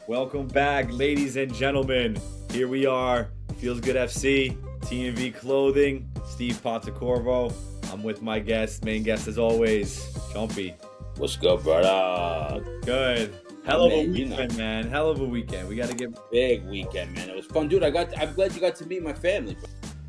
Welcome back, ladies and gentlemen. Here we are, Feels Good FC, TNV Clothing, Steve Pontecorvo. I'm with my main guest as always, Chumpy. What's good, brother? Good. Hell of a weekend, man. Hell of a weekend. We got to get big weekend, man. It was fun, dude. I'm glad you got to meet my family.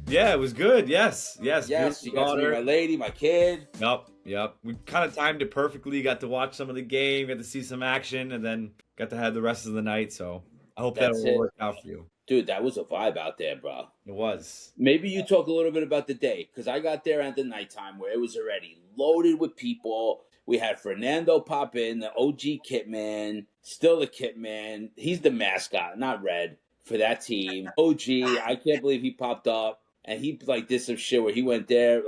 Yeah, it was good. Yes. You got to meet my lady, my kid. Yep. We kind of timed it perfectly. Got to watch some of the game, got to see some action, and then got to have the rest of the night. So I hope that will work out for you. Dude, that was a vibe out there, bro. It was. Maybe you talk a little bit about the day, because I got there at the nighttime where it was already loaded with people. We had Fernando pop in, the OG kit man, still the kit man. He's the mascot, not Red, for that team. OG, I can't believe he popped up. And he did some shit where he went there,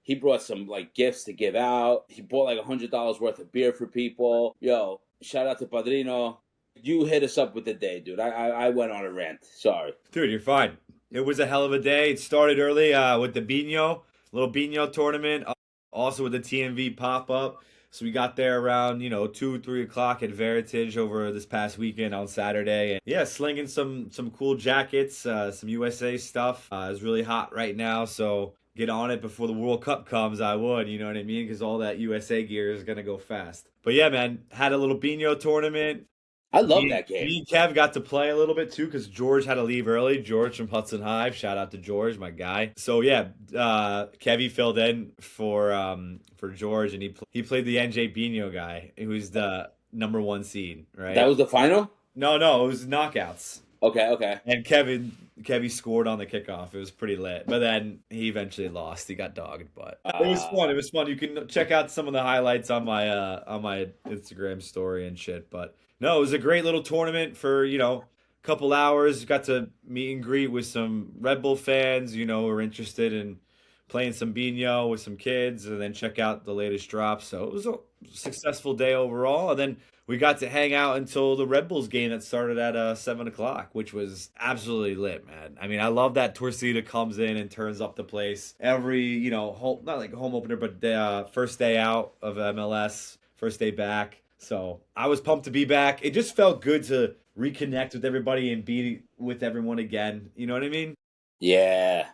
he brought some gifts to give out. He bought $100 worth of beer for people. Yo, shout out to Padrino. You hit us up with the day, dude. I went on a rant. Sorry. Dude, you're fine. It was a hell of a day. It started early with the little Bino tournament, also with the TNV pop-up. So we got there around, 2, 3 o'clock at Veritage over this past weekend on Saturday. And yeah, slinging some cool jackets, some USA stuff. It's really hot right now, so get on it before the World Cup comes. I would, you know what I mean? Because all that USA gear is going to go fast. But yeah, man, had a little Bino tournament. I love that game. Me and Kev got to play a little bit too because George had to leave early. George from Hudson Hive. Shout out to George, my guy. So yeah, Kevy filled in for George, and he played the NJ Bino guy, who's the number 1 seed. Right. That was the final? No, it was knockouts. Okay. And Kevy scored on the kickoff. It was pretty lit. But then he eventually lost. He got dogged, but it was fun. It was fun. You can check out some of the highlights on my Instagram story and shit. But no, it was a great little tournament for, a couple hours. Got to meet and greet with some Red Bull fans, who were interested in playing some Bino with some kids, and then check out the latest drops. So it was a successful day overall. And then we got to hang out until the Red Bulls game that started at 7 o'clock, which was absolutely lit, man. I mean, I love that Torcida comes in and turns up the place every, not like home opener, but first day out of MLS, first day back. So I was pumped to be back. It just felt good to reconnect with everybody and be with everyone again. You know what I mean? Yeah.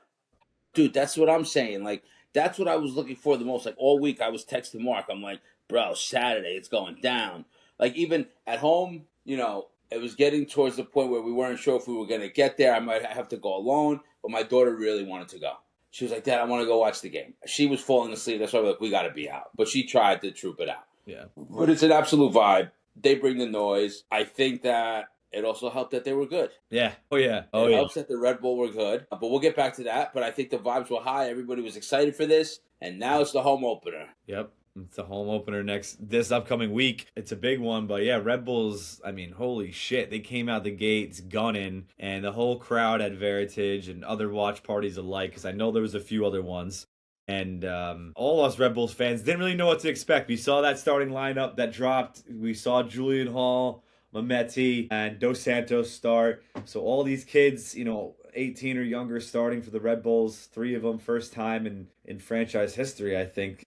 Dude, that's what I'm saying. That's what I was looking for the most. All week I was texting Mark. I'm like, bro, Saturday, it's going down. Even at home, it was getting towards the point where we weren't sure if we were going to get there. I might have to go alone, but my daughter really wanted to go. She was like, Dad, I want to go watch the game. She was falling asleep. That's why we're like, we got to be out. But she tried to troop it out. Yeah. But it's an absolute vibe. They bring the noise. I think that it also helped that they were good. Yeah. It helps that the Red Bull were good. But we'll get back to that. But I think the vibes were high. Everybody was excited for this. And now it's the home opener. Yep. It's the home opener this upcoming week. It's a big one. But yeah, Red Bulls, holy shit. They came out the gates gunning. And the whole crowd at Veritage and other watch parties alike, because I know there was a few other ones. And all us Red Bulls fans didn't really know what to expect. We saw that starting lineup that dropped. We saw Julian Hall, Mehmeti, and Dos Santos start. So all these kids, 18 or younger starting for the Red Bulls. 3 of them first time in franchise history, I think,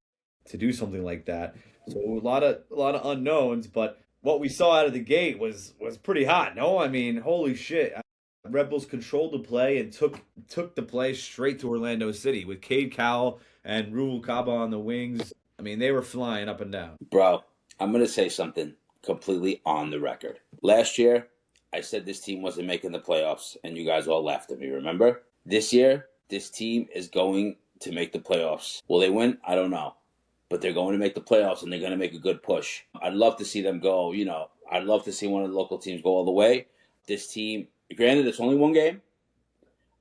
to do something like that. So a lot of unknowns, but what we saw out of the gate was pretty hot. No, holy shit. Red Bulls controlled the play and took the play straight to Orlando City with Cade Cowell and Ruel Kaba on the wings. They were flying up and down. Bro, I'm going to say something completely on the record. Last year, I said this team wasn't making the playoffs, and you guys all laughed at me, remember? This year, this team is going to make the playoffs. Will they win? I don't know. But they're going to make the playoffs, and they're going to make a good push. I'd love to see them go, I'd love to see one of the local teams go all the way. This team, granted, it's only one game.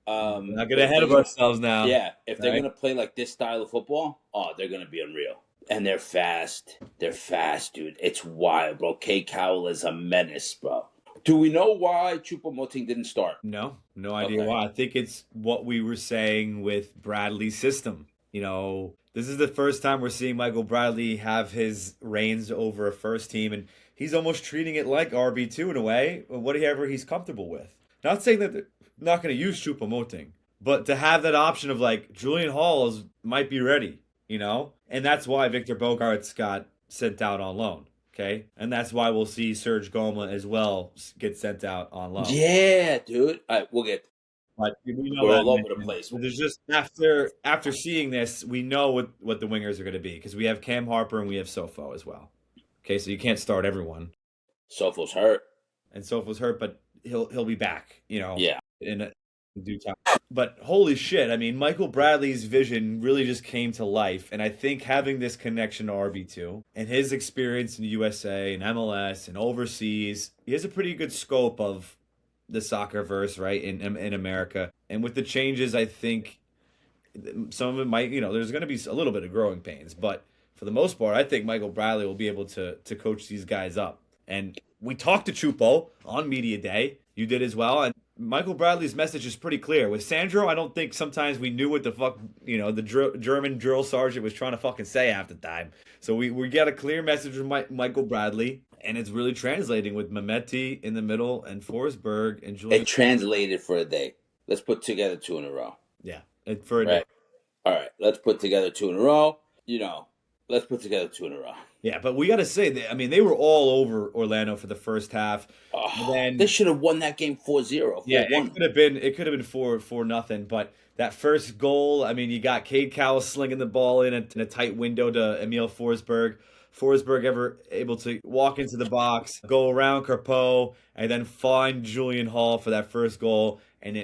Not get ahead of ourselves now. Yeah, if they're going to play this style of football, they're going to be unreal. And they're fast. They're fast, dude. It's wild, bro. Cade Cowell is a menace, bro. Do we know why Choupo-Moting didn't start? No idea why. I think it's what we were saying with Bradley's system. This is the first time we're seeing Michael Bradley have his reins over a first team, and he's almost treating it like RB2 in a way, whatever he's comfortable with. Not saying that they're not going to use Choupo-Moting, but to have that option of Julian Hall might be ready, and that's why Victor Bogarts got sent out on loan. Okay, and that's why we'll see Serge Goma as well get sent out on loan. Yeah, dude. All right, we'll get. But we know We're that, all over the man. place. There's just after seeing this, we know what the wingers are going to be because we have Cam Harper and we have Sofo as well. Okay, so you can't start everyone. Sofo's hurt, and Sofo's hurt, but he'll be back. Yeah. In due time. But holy shit, I mean, Michael Bradley's vision really just came to life, and I think having this connection to RB2 and his experience in the USA and MLS and overseas, he has a pretty good scope of the soccer verse, right, in America. And with the changes, I think some of it might, there's going to be a little bit of growing pains, but for the most part, I think Michael Bradley will be able to coach these guys up. And we talked to Chupo on Media Day. You did as well. And Michael Bradley's message is pretty clear. With Sandro, I don't think sometimes we knew what the fuck, the German drill sergeant was trying to fucking say half the time. So we got a clear message from Michael Bradley, and it's really translating with Mehmeti in the middle and Forsberg and Julian. It translated for a day. Let's put together 2 in a row. Yeah, for a day. All right, let's put together 2 in a row. Let's put together 2 in a row. Yeah, but we got to say, they were all over Orlando for the first half. Then they should have won that game 4-0. Yeah, it could have been 4-0, but that first goal, you got Cade Cowell slinging the ball in a tight window to Emil Forsberg. Forsberg ever able to walk into the box, go around Carpo, and then find Julian Hall for that first goal. And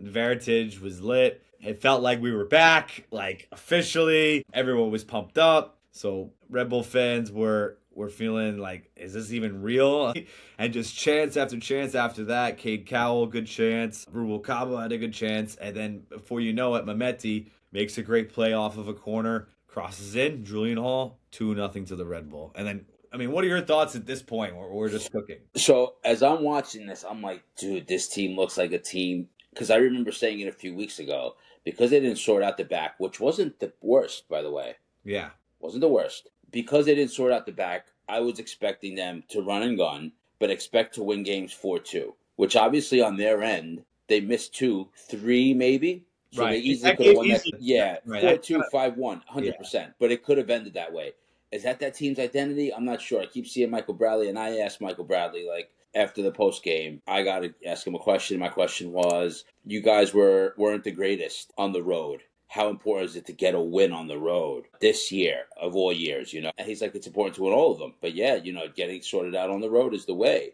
Veritage was lit. It felt like we were back, officially. Everyone was pumped up. So Red Bull fans were feeling like, is this even real? And just chance after chance after that. Cade Cowell, good chance. Rubel Cabo had a good chance. And then before you know it, Mehmeti makes a great play off of a corner, crosses in, Julian Hall, 2-0 to the Red Bull. And then, what are your thoughts at this point where we're just cooking? So as I'm watching this, I'm like, dude, this team looks like a team. Because I remember saying it a few weeks ago, because they didn't sort out the back, which wasn't the worst, by the way. Yeah. Wasn't the worst. Because they didn't sort out the back, I was expecting them to run and gun, but expect to win games 4-2, which obviously on their end, they missed 2, 3 maybe. So right. They easily could have won that. Yeah, right. 4-2, 5-1, 100%. Yeah. But it could have ended that way. Is that team's identity? I'm not sure. I keep seeing Michael Bradley, and I asked Michael Bradley, after the post game, I got to ask him a question. My question was, you guys weren't the greatest on the road. How important is it to get a win on the road this year of all years, And he's like, it's important to win all of them. But yeah, getting sorted out on the road is the way,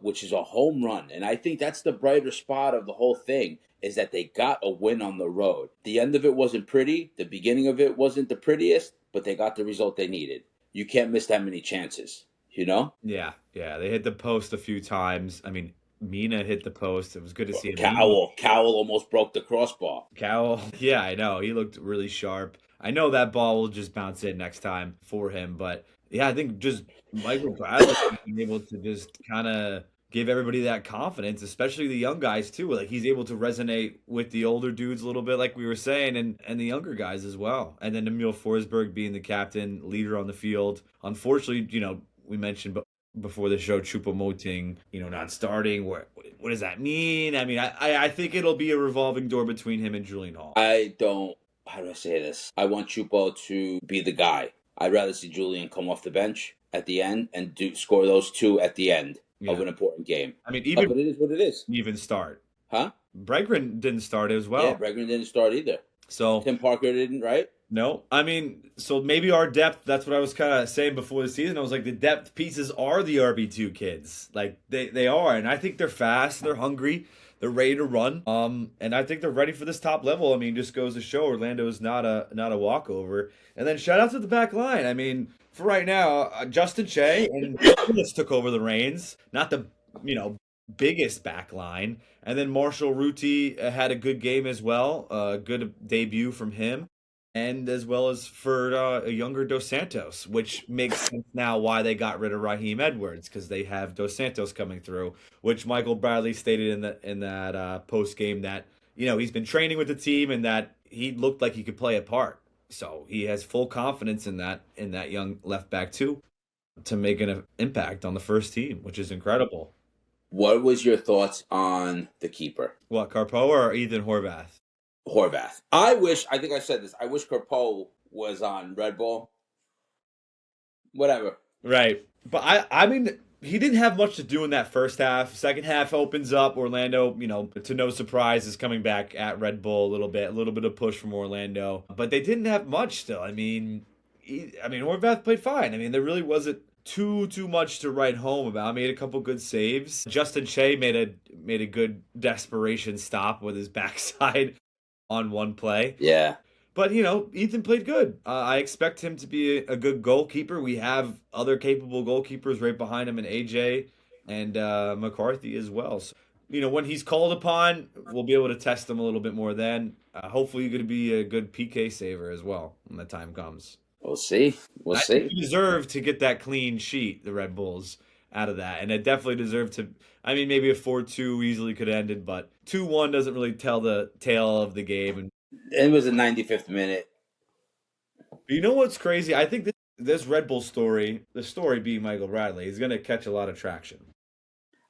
which is a home run. And I think that's the brighter spot of the whole thing, is that they got a win on the road. The end of it wasn't pretty. The beginning of it wasn't the prettiest, but they got the result they needed. You can't miss that many chances, Yeah. They hit the post a few times. Mina hit the post. It was good to see him. Cowell almost broke the crossbar. Cowell, yeah, I know. He looked really sharp. I know that ball will just bounce in next time for him. But, yeah, I think just Michael Bradley being able to just kind of give everybody that confidence, especially the young guys, too. He's able to resonate with the older dudes a little bit, like we were saying, and the younger guys as well. And then Emil Forsberg being the captain, leader on the field. Unfortunately, we mentioned before the show, Choupo-Moting, not starting. What does that mean? I think it'll be a revolving door between him and Julian Hall. How do I say this? I want Choupo to be the guy. I'd rather see Julian come off the bench at the end and score those 2 at the end of an important game. But it is what it is. Even start. Huh? Bregren didn't start as well. Yeah, Bregren didn't start either. So Tim Parker didn't, right? No. So maybe our depth, that's what I was kind of saying before the season. I was like, the depth pieces are the RB2 kids. They are. And I think they're fast. They're hungry. They're ready to run. And I think they're ready for this top level. Just goes to show Orlando is not a walkover. And then shout out to the back line. For right now, Justin Shea and Nicholas took over the reins. Not the, biggest back line. And then Marshall Ruti had a good game as well. A good debut from him. And as well as for a younger Dos Santos, which makes sense now why they got rid of Raheem Edwards, because they have Dos Santos coming through, which Michael Bradley stated in that post game that he's been training with the team and that he looked like he could play a part. So he has full confidence in that young left back too, to make an impact on the first team, which is incredible. What was your thoughts on the keeper? What, Carpo or Ethan Horvath? Horvath. I think I said this. I wish Carpo was on Red Bull. Whatever. Right. But I mean, he didn't have much to do in that first half. Second half opens up. Orlando, to no surprise, is coming back at Red Bull a little bit of push from Orlando. But they didn't have much still. I mean, Horvath played fine. I mean, there really wasn't too much to write home about. Made a couple good saves. Justin Shea made a good desperation stop with his backside on one play. Yeah. But, Ethan played good. I expect him to be a good goalkeeper. We have other capable goalkeepers right behind him in AJ and McCarthy as well. So, when he's called upon, we'll be able to test him a little bit more then. Hopefully, you're going to be a good PK saver as well when the time comes. We'll see. We'll I see. think we deserve to get that clean sheet, the Red Bulls, out of that. And it definitely deserved to. I mean, maybe a 4-2 easily could have ended, but 2-1 doesn't really tell the tale of the game. And it was the 95th minute. you know what's crazy? I think this Red Bull story, the story being Michael Bradley, is going to catch a lot of traction.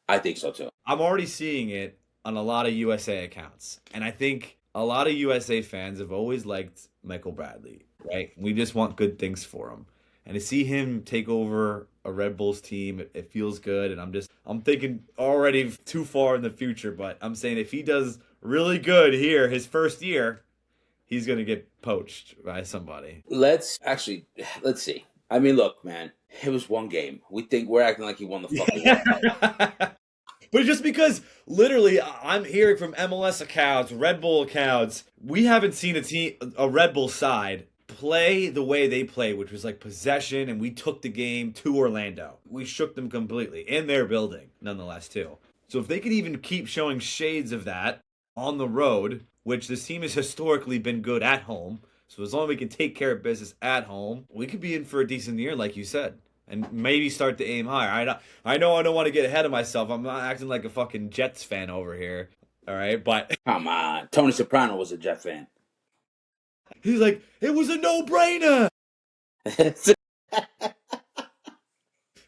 I think so too. I'm already seeing it on a lot of USA accounts. And I think a lot of USA fans have always liked Michael Bradley, right? We just want good things for him. And to see him take over a Red Bulls team, it feels good. And I'm thinking already too far in the future, but I'm saying if he does really good here, his first year, he's going to get poached by somebody. Let's see. I mean, look, man, it was one game. We're acting like he won the fucking World. But just because literally I'm hearing from MLS accounts, Red Bull accounts, we haven't seen a Red Bull side play the way they play, which was like possession, and we took the game to Orlando. We shook them completely in their building, nonetheless, too. So if they could even keep showing shades of that on the road, which this team has historically been good at home, so as long as we can take care of business at home, we could be in for a decent year, like you said. And maybe start to aim higher. I know I don't want to get ahead of myself. I'm not acting like a fucking Jets fan over here. All right, but come on. Tony Soprano was a Jet fan. He's like, it was a no-brainer.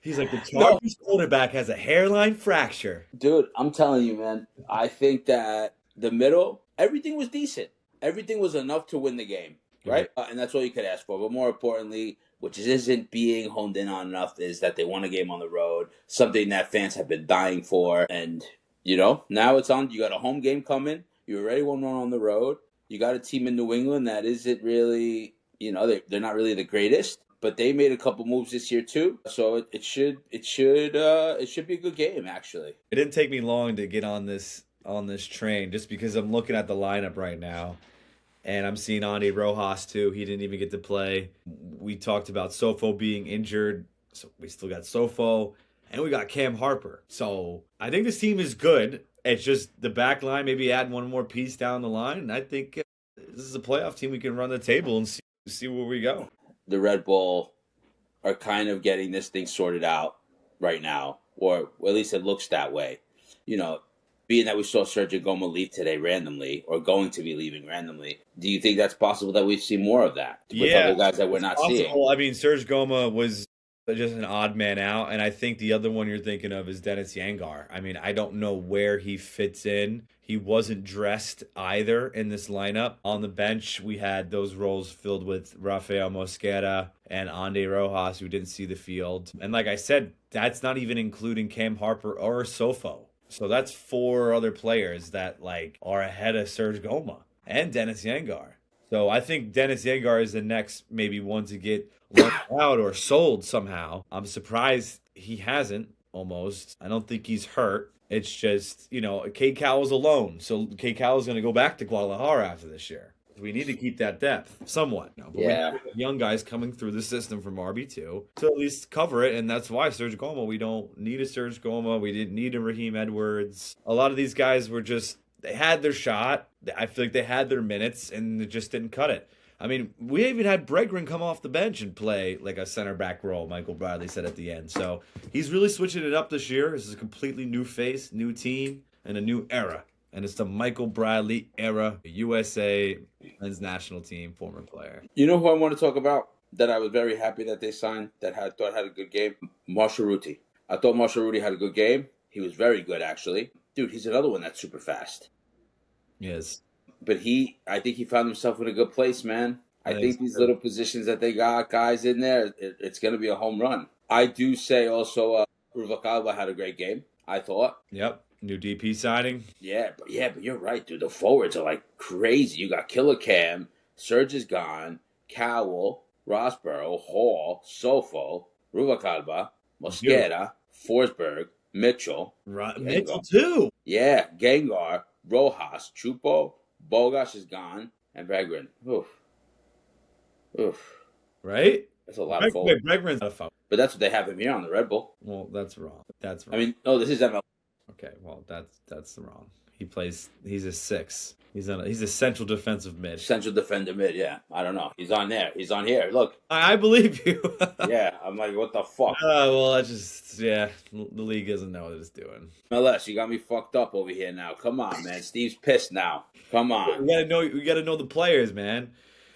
He's like, the Chargers quarterback has a hairline fracture. Dude, I'm telling you, man. I think that the middle, everything was decent. Everything was enough to win the game, right? Mm-hmm. And that's all you could ask for. But more importantly, which isn't being honed in on enough, is that they won a game on the road, something that fans have been dying for. And, now it's on. You got a home game coming. You already won one on the road. You got a team in New England that isn't really, they're not really the greatest, but they made a couple moves this year too. So it should be a good game, actually. It didn't take me long to get on this train, just because I'm looking at the lineup right now. And I'm seeing Andy Rojas, too. He didn't even get to play. We talked about Sofo being injured. So we still got Sofo. And we got Cam Harper. So I think this team is good. It's just the back line, maybe add one more piece down the line. And I think this is a playoff team. We can run the table and see where we go. The Red Bull are kind of getting this thing sorted out right now. Or at least it looks that way. Being that we saw Sergio Goma leave today randomly, or going to be leaving randomly, do you think that's possible that we see more of that with other guys that we're not seeing? I mean, Serge Goma was just an odd man out, and I think the other one you're thinking of is Dennis Yangar. I mean, I don't know where he fits in. He wasn't dressed either in this lineup. On the bench, we had those roles filled with Rafael Mosquera and Andy Rojas, who didn't see the field. And like I said, that's not even including Cam Harper or Sofo. So that's 4 other players that are ahead of Serge Goma and Dennis Yangar. So I think Dennis Yangar is the next maybe one to get loaned out or sold somehow. I'm surprised he hasn't almost. I don't think he's hurt. It's just, K-Cal is alone. So K-Cal is going to go back to Guadalajara after this year. We need to keep that depth somewhat. But we have young guys coming through the system from RB2 to at least cover it, and that's why Serge Goma. We don't need a Serge Goma. We didn't need a Raheem Edwards. A lot of these guys were just, they had their shot. I feel like they had their minutes, and it just didn't cut it. I mean, we even had Bregren come off the bench and play like a center back role, Michael Bradley said at the end. So he's really switching it up this year. This is a completely new face, new team, and a new era. And it's the Michael Bradley era, USA men's national team, former player. You know who I want to talk about that I was very happy that they signed, that I thought had a good game? Marshall Ruti. I thought Marshall Ruti had a good game. He was very good, actually. Dude, he's another one that's super fast. Yes. But I think he found himself in a good place, man. I think these little positions that they got guys in there, it's going to be a home run. I do say also, Ruvalcaba had a great game, I thought. Yep. New DP signing. Yeah, but you're right, dude. The forwards are like crazy. You got Killer Cam, Serge is gone, Cowell, Rossborough, Hall, Sofo, Ruvalcaba, Mosquera, Forsberg, Mitchell. Mitchell too. Yeah, Gengar, Rojas, Chupo, Bogas is gone, and Bregman. Oof. Right? That's a lot of forward. Bregman's not a foul. But that's what they have him here on the Red Bull. Well, that's wrong. That's wrong. I mean, no, this is ML. Okay, well, that's wrong. He's a 6. He's a central defensive mid. Central defender mid, yeah. I don't know. He's on there. He's on here. Look. I believe you. Yeah, I'm like, what the fuck? Well, that's just, the league doesn't know what it's doing. MLS, you got me fucked up over here now. Come on, man. Steve's pissed now. Come on. We gotta know the players, man.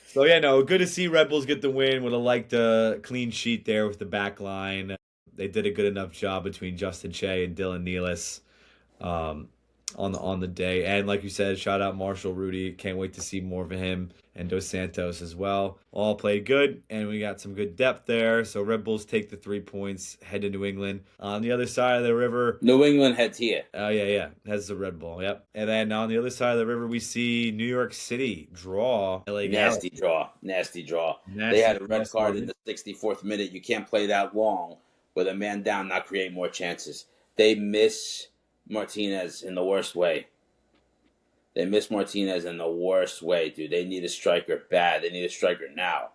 So, good to see Red Bulls get the win. Would have liked a clean sheet there with the back line. They did a good enough job between Justin Shea and Dylan Nealis on the day. And like you said, shout out Marshall Rudy. Can't wait to see more of him. And Dos Santos as well. All played good, and we got some good depth there. So Red Bulls take the 3 points, head to New England. On the other side of the river... New England heads here. Oh, yeah. Heads the Red Bull, yep. And then on the other side of the river, we see New York City draw LA Nasty draw. They had a red card in the 64th minute. You can't play that long with a man down, not create more chances. They miss Martinez in the worst way. Dude. They need a striker bad. They need a striker now.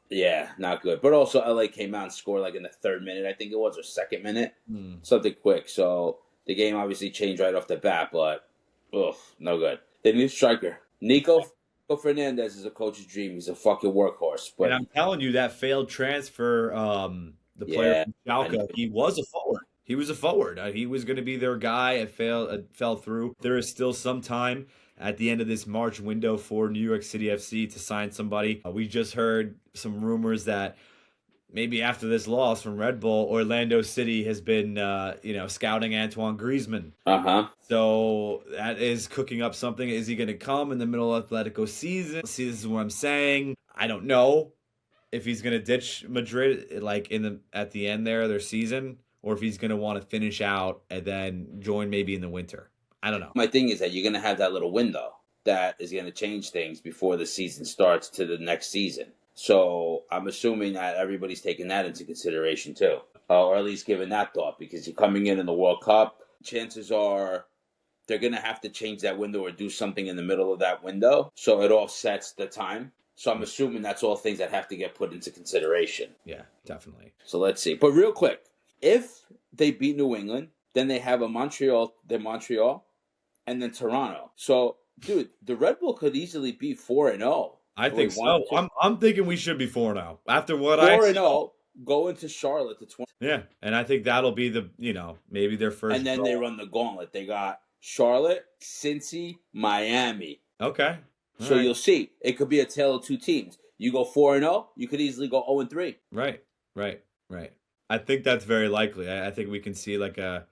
Yeah, not good. But also, LA came out and scored like in the 3rd minute, I think it was, or 2nd minute. Something quick. So the game obviously changed right off the bat, but no good. They need a striker. Nico Fernandez is a coach's dream. He's a fucking workhorse. But and I'm telling you, that failed transfer, the player from Schalke, he was a forward. He was a forward. He was going to be their guy. It fell through. There is still some time at the end of this March window for New York City FC to sign somebody. We just heard some rumors that maybe after this loss from Red Bull, Orlando City has been, scouting Antoine Griezmann. So that is cooking up something. Is he going to come in the middle of Atletico season? See, this is what I'm saying. I don't know if he's going to ditch Madrid at the end there of their season, or if he's going to want to finish out and then join maybe in the winter. I don't know. My thing is that you're going to have that little window that is going to change things before the season starts to the next season. So I'm assuming that everybody's taking that into consideration too, or at least giving that thought, because you're coming in the World Cup. Chances are they're going to have to change that window or do something in the middle of that window so it offsets the time. So I'm assuming that's all things that have to get put into consideration. Yeah, definitely. So let's see. But real quick, if they beat New England, then they have Montreal, and then Toronto. So, dude, the Red Bull could easily be 4-0. I think so. I'm thinking we should be 4-0 after what 4-0. Go into Charlotte to 20. Yeah, and I think that'll be maybe their first. And then they run the gauntlet. They got Charlotte, Cincy, Miami. Okay. So you'll see. It could be a tale of two teams. You go 4-0, you could easily go 0-3. Right. I think that's very likely. I think we can see because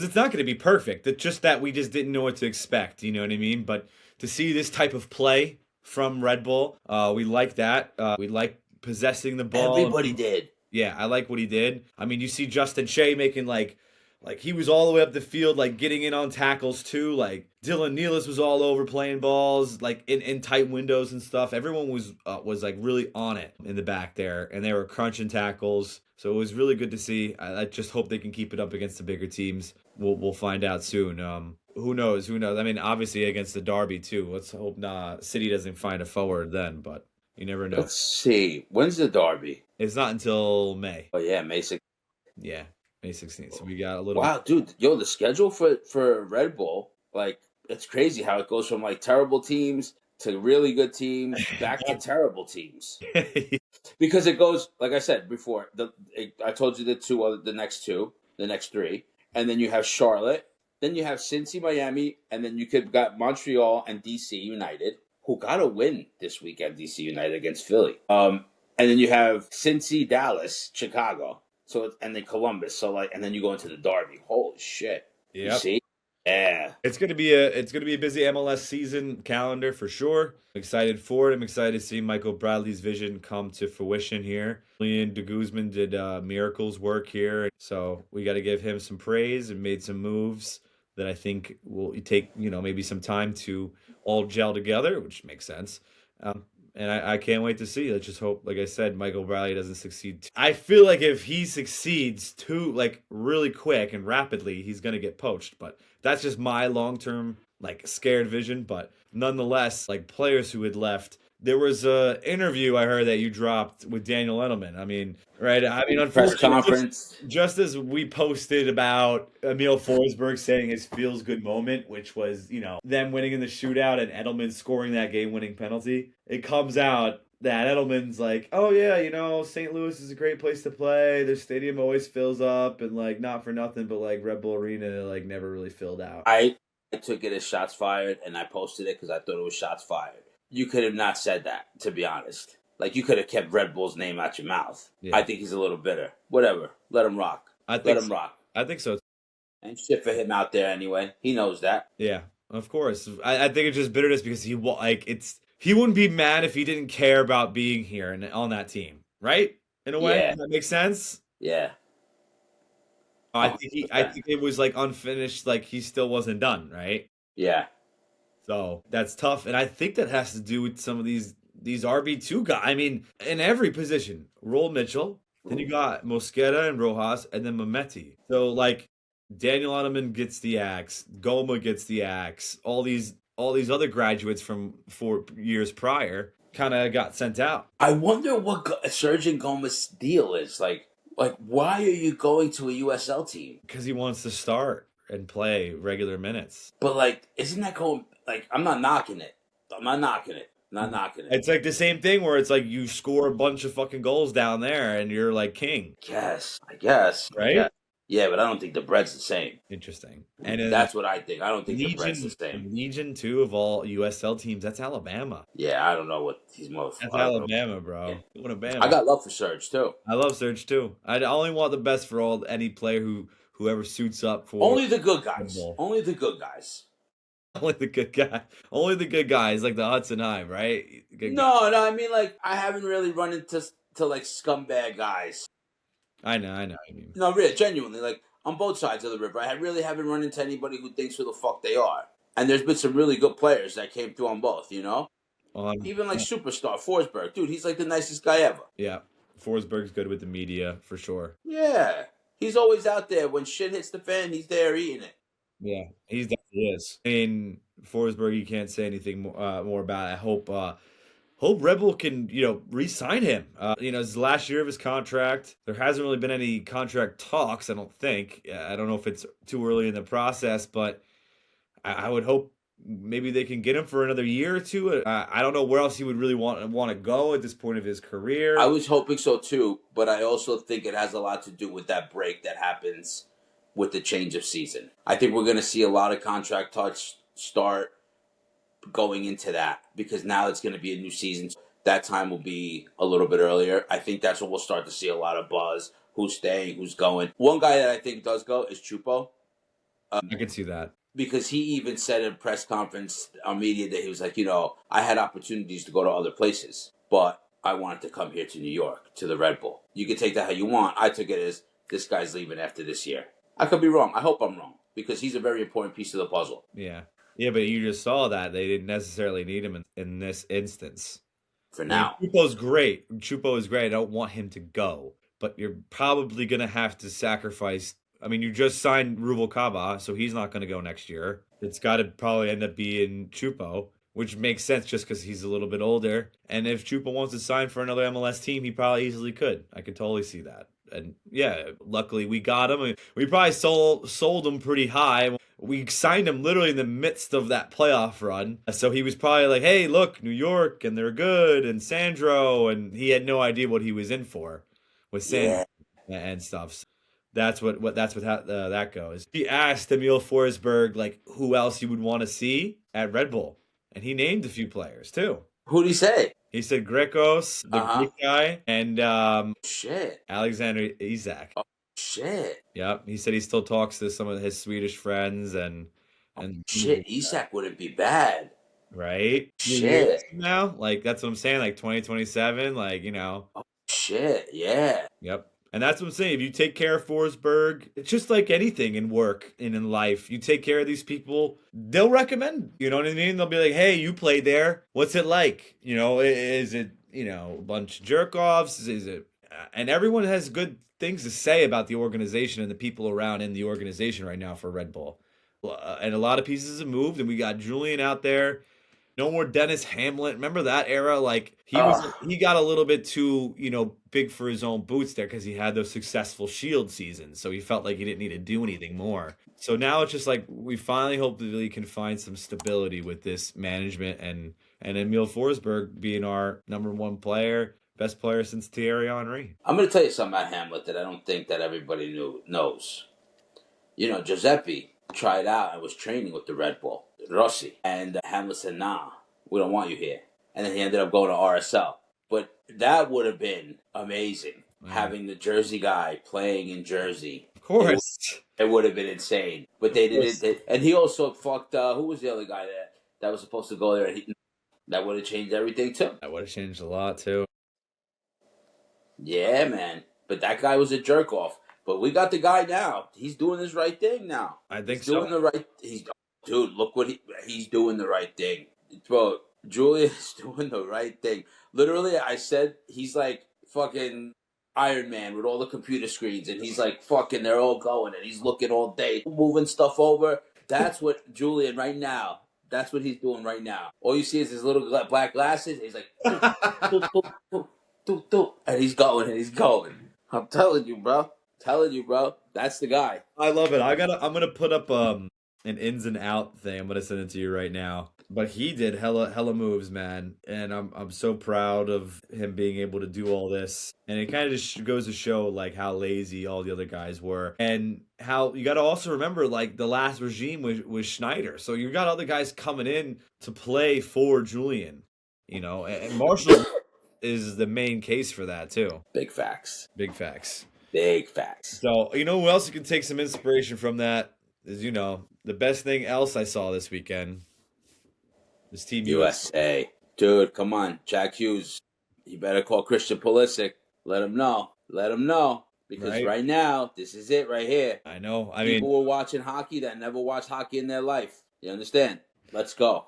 it's not going to be perfect. It's just that we just didn't know what to expect. You know what I mean? But to see this type of play from Red Bull, we like that. We like possessing the ball. Everybody did. Yeah, I like what he did. I mean, you see Justin Shea making like he was all the way up the field, getting in on tackles too. Dylan Nealis was all over playing balls, in tight windows and stuff. Everyone was really on it in the back there, and they were crunching tackles. So it was really good to see. I just hope they can keep it up against the bigger teams. We'll find out soon. Who knows? I mean, obviously against the Derby too. Let's hope City doesn't find a forward then, but you never know. Let's see. When's the Derby? It's not until May. Oh yeah, May 16th. Yeah, May 16th. So we got a little. Wow, dude. Yo, the schedule for Red Bull, it's crazy how it goes from terrible teams to really good teams back to terrible teams. Because it goes, like I said before, I told you the next three, and then you have Charlotte, then you have Cincy, Miami, and then you got Montreal and DC United, who got a win this week at DC United against Philly. And then you have Cincy, Dallas, Chicago, and then Columbus. So and then you go into the Derby. Holy shit! Yep. You see, Yeah. It's gonna be a busy MLS season calendar for sure. I'm excited for it. I'm excited to see Michael Bradley's vision come to fruition here. Julian de Guzman did miracles work here, so we got to give him some praise and made some moves that I think will take maybe some time to all gel together, which makes sense. And I can't wait to see. Let's just hope, like I said, Michael Bradley doesn't succeed. I feel like if he succeeds too, like really quick and rapidly, he's gonna get poached. But that's just my long term, like scared vision. But nonetheless, like players who had left. There was a interview I heard that you dropped with Daniel Edelman. I mean, right? I mean, Press unfortunately, conference. just as we posted about Emil Forsberg saying his feels good moment, which was, them winning in the shootout and Edelman scoring that game winning penalty, it comes out that Edelman's like, oh yeah, St. Louis is a great place to play. Their stadium always fills up, and like not for nothing, but like Red Bull Arena like never really filled out. I took it as shots fired, and I posted it because I thought it was shots fired. You could have not said that, to be honest. Like, you could have kept Red Bull's name out your mouth. Yeah. I think he's a little bitter. Whatever. Let him rock. Let him rock. I think so. And shit for him out there anyway. He knows that. Yeah, of course. I think it's just bitterness because he wouldn't be mad if he didn't care about being here and on that team, right? In a way, Yeah. Does that make sense? Yeah. I think it was like unfinished, like he still wasn't done, right? Yeah. So that's tough, and I think that has to do with some of these RB2 guys. I mean, in every position, Roll Mitchell, then you got Mosqueda and Rojas, and then Mehmeti. So like Daniel Edelman gets the axe, Goma gets the axe, all these other graduates from 4 years prior kind of got sent out. I wonder what Sergeant Goma's deal is. Like, why are you going to a USL team? Because he wants to start and play regular minutes. But like, isn't that going? Like, I'm not knocking it. It's like the same thing where it's like you score a bunch of fucking goals down there and you're like king. I guess. Right? Yeah, but I don't think the bread's the same. Interesting. And that's what I think. I don't think the bread's the same. Legion 2 of all USL teams, that's Alabama. Yeah, I don't know what he's motherfucking. That's Alabama, bro. Yeah. What a Bama. I got love for Serge too. I love Serge too. I only want the best for any player whoever suits up for. Only the good guys. Only the good guys. Only the good guy. Only the good guys, like the Hudson Hive, right? No. I mean, like, I haven't really run into like scumbag guys. I know. I mean, no, really, genuinely, like on both sides of the river, I really haven't run into anybody who thinks who the fuck they are. And there's been some really good players that came through on both, Even like superstar Forsberg, dude, he's like the nicest guy ever. Yeah, Forsberg's good with the media for sure. Yeah, he's always out there when shit hits the fan. He's there eating it. Yeah, he definitely is. I mean, Forsberg, you can't say anything more about it. I hope Red Bull can, re-sign him. It's the last year of his contract. There hasn't really been any contract talks, I don't think. I don't know if it's too early in the process, but I would hope maybe they can get him for another year or two. I don't know where else he would really want to go at this point of his career. I was hoping so too, but I also think it has a lot to do with that break that happens with the change of season. I think we're going to see a lot of contract talks start going into that because now it's going to be a new season. That time will be a little bit earlier. I think that's when we'll start to see a lot of buzz. Who's staying, who's going. One guy that I think does go is Chupo. I can see that. Because he even said in a press conference on media that he was like, I had opportunities to go to other places, but I wanted to come here to New York, to the Red Bull. You can take that how you want. I took it as this guy's leaving after this year. I could be wrong. I hope I'm wrong because he's a very important piece of the puzzle. Yeah. Yeah, but you just saw that. They didn't necessarily need him in this instance. For now. Chupo's great. Chupo is great. I don't want him to go. But you're probably going to have to sacrifice. I mean, you just signed Rubalcaba, so he's not going to go next year. It's got to probably end up being Chupo, which makes sense just because he's a little bit older. And if Chupo wants to sign for another MLS team, he probably easily could. I could totally see that. And yeah, luckily we got him. We probably sold him pretty high. We signed him literally in the midst of that playoff run. So he was probably like, hey, look, New York, and they're good, and Sandro, and he had no idea what he was in for with Sandro and stuff. So that's what that goes. He asked Emil Forsberg, like, who else he would want to see at Red Bull. And he named a few players, too. Who'd he say? He said Grekos, the Greek guy, and Alexander Isak. Oh, shit. Yep. He said he still talks to some of his Swedish friends, and And Shit, Isak wouldn't be bad. right? A few years Shit. from now, like that's what I'm saying, like 2027, Shit, yeah. yep. And that's what I'm saying. If you take care of Forsberg, it's just like anything in work and in life. You take care of these people, they'll recommend. You know what I mean? They'll be like, "Hey, you played there. What's it like? Is it a bunch of jerk offs? Is it?" And everyone has good things to say about the organization and the people around in the organization right now for Red Bull. And a lot of pieces have moved, and we got Julian out there. No more Dennis Hamlet. Remember that era? Like he got a little bit too, big for his own boots there because he had those successful Shield seasons. So he felt like he didn't need to do anything more. So now it's just like we finally hopefully can find some stability with this management and Emil Forsberg being our number one player, best player since Thierry Henry. I'm going to tell you something about Hamlet that I don't think that everybody knows. Giuseppe tried out and was training with the Red Bull, Rossi. And Hamlet said, nah, we don't want you here. And then he ended up going to RSL. But that would have been amazing, having the Jersey guy playing in Jersey. Of course. It would have been insane. But they didn't. And he also fucked, who was the other guy that was supposed to go there? That would have changed everything, too. That would have changed a lot, too. Yeah, man. But that guy was a jerk off. But we got the guy now. He's doing his right thing now. I think he's so. doing the right. Dude. Look what he's doing the right thing, bro. Julian's doing the right thing. Literally, I said he's like fucking Iron Man with all the computer screens, and he's like fucking. They're all going, and he's looking all day, moving stuff over. That's what Julian right now. That's what he's doing right now. All you see is his little black glasses. And he's like, and he's going, and he's going. I'm telling you, bro. That's the guy. I love it. I'm gonna put up an ins and out thing. I'm gonna send it to you right now. But he did hella moves, man, and I'm so proud of him being able to do all this. And it kind of just goes to show like how lazy all the other guys were, and how you got to also remember like the last regime was Schneider. So you got other guys coming in to play for Julian, and Marshall is the main case for that too. Big facts. So, who else you can take some inspiration from that is, the best thing else I saw this weekend is Team USA. Dude, come on. Jack Hughes, you better call Christian Pulisic. Let him know. Because right now, this is it right here. I know. People were watching hockey that never watched hockey in their life. You understand? Let's go.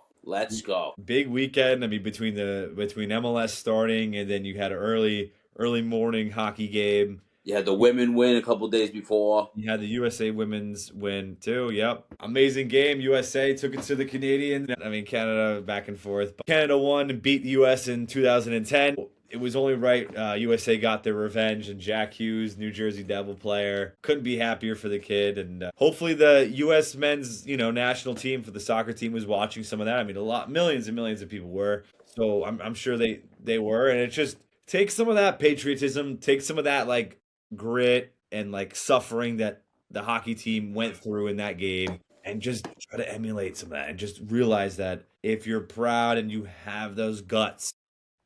Big weekend. Between MLS starting and then you had an early morning hockey game. You had the women win a couple days before. You had the USA women's win too. Yep. Amazing game. USA took it to the Canadians. Canada back and forth. But Canada won and beat the US in 2010. It was only right USA got their revenge, and Jack Hughes, New Jersey Devil player, couldn't be happier for the kid. And hopefully the US men's national team for the soccer team was watching some of that. Millions and millions of people were. So I'm sure they were. And it just takes some of that patriotism, takes some of that like grit and like suffering that the hockey team went through in that game, and just try to emulate some of that, and just realize that if you're proud and you have those guts,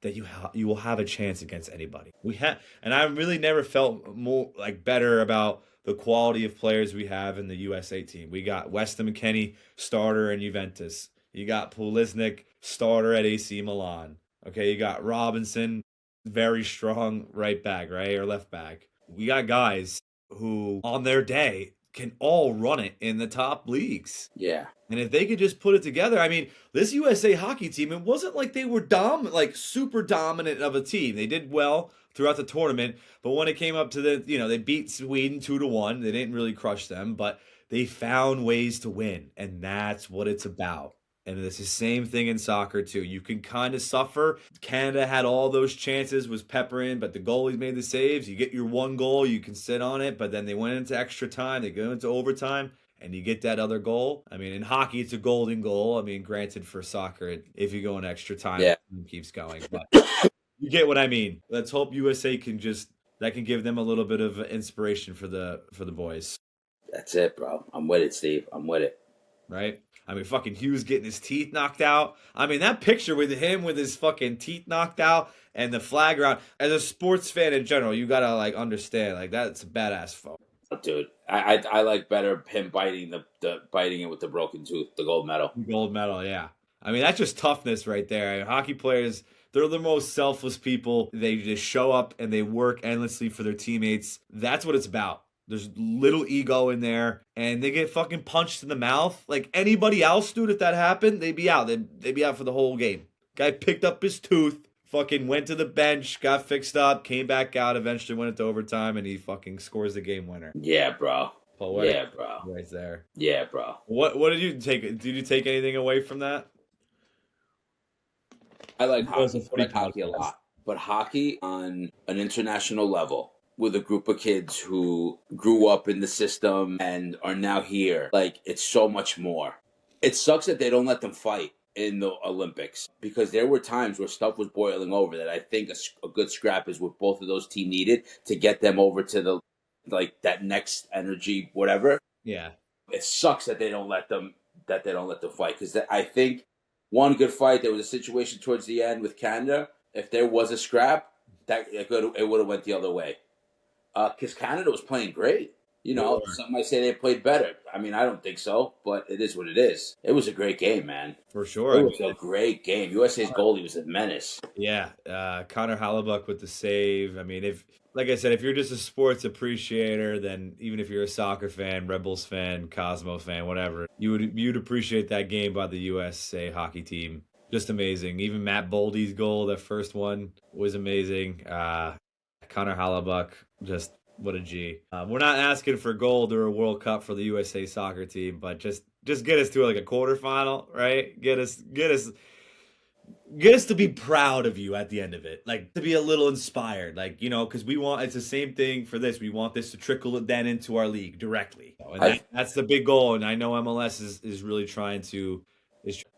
that you will have a chance against anybody. And I really never felt more like better about the quality of players we have in the USA team. We got Weston McKennie, starter in Juventus. You got Pulisic, starter at AC Milan. Okay, you got Robinson, very strong right back, right, or left back. We got guys who, on their day, can all run it in the top leagues. Yeah. And if they could just put it together, this USA hockey team, it wasn't like they were super dominant of a team. They did well throughout the tournament, but when it came up to they beat Sweden 2-1. They didn't really crush them, but they found ways to win, and that's what it's about. And it's the same thing in soccer, too. You can kind of suffer. Canada had all those chances, was peppering, but the goalies made the saves. You get your one goal, you can sit on it, but then they went into extra time. They go into overtime, and you get that other goal. In hockey, it's a golden goal. Granted, for soccer, if you go in extra time, it keeps going. But you get what I mean. Let's hope USA can give them a little bit of inspiration for the boys. That's it, bro. I'm with it, Steve. I'm with it. Right? Fucking Hughes getting his teeth knocked out. That picture with him with his fucking teeth knocked out and the flag around. As a sports fan in general, you gotta understand, that's a badass photo. dude. I like better him biting the biting it with the broken tooth, the gold medal. Gold medal, yeah. I mean, that's just toughness right there. I mean, hockey players, they're the most selfless people. They just show up and they work endlessly for their teammates. That's what it's about. There's little ego in there, and they get fucking punched in the mouth. Like anybody else, dude, if that happened, they'd be out. They'd be out for the whole game. Guy picked up his tooth, fucking went to the bench, got fixed up, came back out, eventually went into overtime, and he fucking scores the game winner. Yeah, bro. Poetic. Yeah, bro. Right there. Yeah, bro. What did you take? Did you take anything away from that? I like It was hockey. a I like footy hockey a podcast. lot. But hockey on an international level with a group of kids who grew up in the system and are now here, like, it's so much more. It sucks that they don't let them fight in the Olympics, because there were times where stuff was boiling over that I think a good scrap is what both of those teams needed to get them over to the, like, that next energy, whatever. Yeah. It sucks that they don't let them fight, because I think one good fight, there was a situation towards the end with Canada. If there was a scrap, that it would have went the other way. Because Canada was playing great. You know, some might say they played better. I mean, I don't think so, but it is what it is. It was a great game, man. For sure. It was a great game. USA's goalie was a menace. Yeah, Connor Hallebuck with the save. I mean, like I said, if you're just a sports appreciator, then even if you're a soccer fan, Rebels fan, Cosmo fan, whatever, you'd appreciate that game by the USA hockey team. Just amazing. Even Matt Boldy's goal, that first one, was amazing. Connor Hallebuck, just what a G. We're not asking for gold or a World Cup for the USA soccer team, but just get us to like a quarterfinal, right? Get us to be proud of you at the end of it, like to be a little inspired, like, you know, because it's the same thing for this. We want this to trickle then into our league directly, and that's the big goal. And I know MLS is really trying to.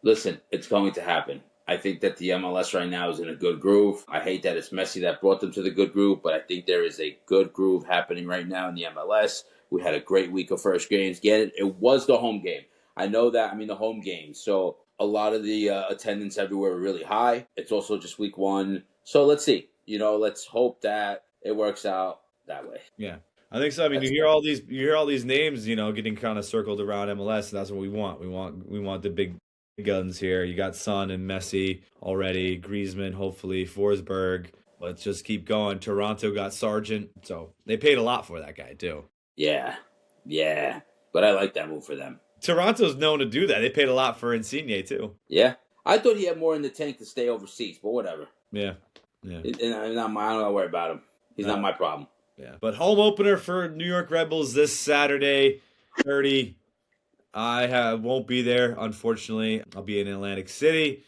Listen, it's going to happen. I think that the MLS right now is in a good groove. I hate that it's Messi that brought them to the good groove, but I think there is a good groove happening right now in the MLS. We had a great week of first games. It was the home game. I know that. I mean, the home game. So a lot of the attendance everywhere were really high. It's also just week one. So let's see. You know, let's hope that it works out that way. Yeah, I think so. I mean, you hear all these names, you know, getting kind of circled around MLS, and that's what we want. We want the big guns here. You got Son and Messi already, Griezmann, hopefully, Forsberg. Let's just keep going. Toronto got Sargent, so they paid a lot for that guy too. Yeah. But I like that move for them. Toronto's known to do that. They paid a lot for Insigne too. Yeah, I thought he had more in the tank to stay overseas, but whatever. Yeah. And I don't worry about him. He's not my problem. Yeah. But home opener for New York Red Bulls this Saturday, 30. I won't be there, unfortunately. I'll be in Atlantic City,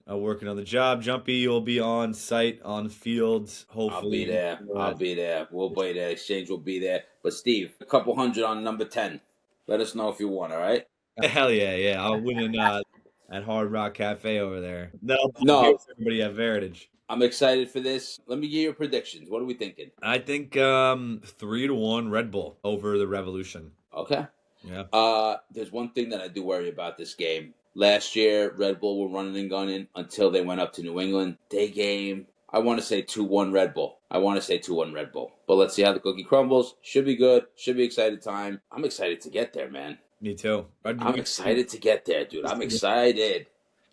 working on the job. Jumpy, you'll be on site, on field, hopefully. I'll be there. We'll be there. Exchange will be there. But Steve, a couple hundred on number 10. Let us know if you want, all right? Hell yeah. I'll win in at Hard Rock Cafe over there. No. Everybody at Veritage. I'm excited for this. Let me give you predictions. What are we thinking? I think 3-1 Red Bull over the Revolution. Okay. Yeah. There's one thing that I do worry about this game. Last year, Red Bull were running and gunning until they went up to New England. Day game, I want to say 2-1 Red Bull. But let's see how the cookie crumbles. Should be good. Should be excited time. I'm excited to get there, man. Me too. I'm excited to get there, dude. I'm excited.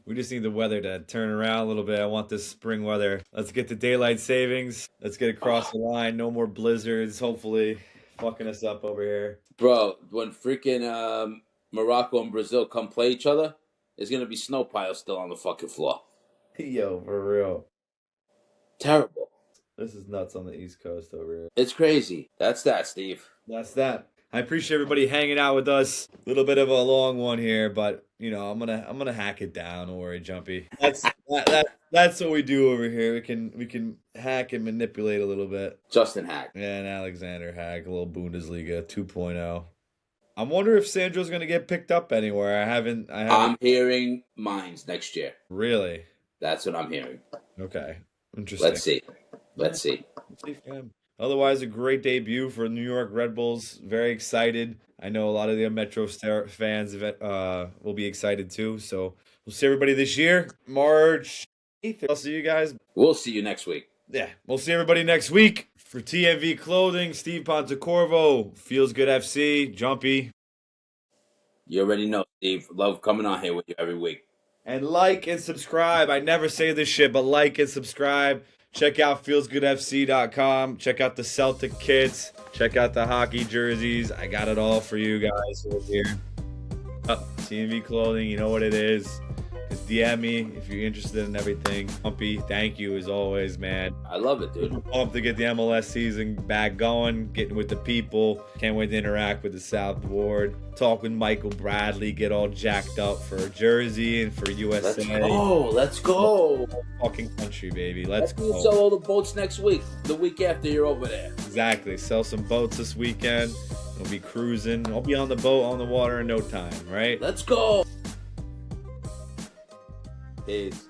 We just need the weather to turn around a little bit. I want this spring weather. Let's get the daylight savings. Let's get across the line. No more blizzards, hopefully. Fucking us up over here. Bro, when freaking Morocco and Brazil come play each other, there's going to be snow piles still on the fucking floor. Yo, for real. Terrible. This is nuts on the East Coast over here. It's crazy. That's that, Steve. That's that. I appreciate everybody hanging out with us. A little bit of a long one here, but you know, I'm gonna hack it down. Don't worry, Jumpy. That's what we do over here. We can hack and manipulate a little bit. Justin Hack. Yeah, and Alexander Hack, a little Bundesliga 2.0. I'm wondering if Sandro's gonna get picked up anywhere. I'm hearing Mines next year. Really? That's what I'm hearing. Okay. Interesting. Let's see. Otherwise, a great debut for New York Red Bulls. Very excited. I know a lot of the Metro fans will be excited too. So we'll see everybody this year, March 8th. I'll see you guys. We'll see you next week. Yeah, we'll see everybody next week. For TNV Clothing, Steve Pontecorvo, Feels Good FC, Jumpy. You already know, Steve. Love coming on here with you every week. And like and subscribe. I never say this shit, but like and subscribe. Check out feelsgoodfc.com. Check out the Celtic kits. Check out the hockey jerseys. I got it all for you guys over here. TNV Clothing, you know what it is. Just DM me if you're interested in everything. Pumpy, thank you as always, man. I love it, dude. Pumped to get the MLS season back going, getting with the people. Can't wait to interact with the South Ward. Talk with Michael Bradley, get all jacked up for Jersey and for USA. Let's go. Fucking country, baby. Let's go. Sell all the boats next week. The week after you're over there. Exactly. Sell some boats this weekend. We'll be cruising. I'll be on the boat, on the water in no time, right? Let's go. Peace.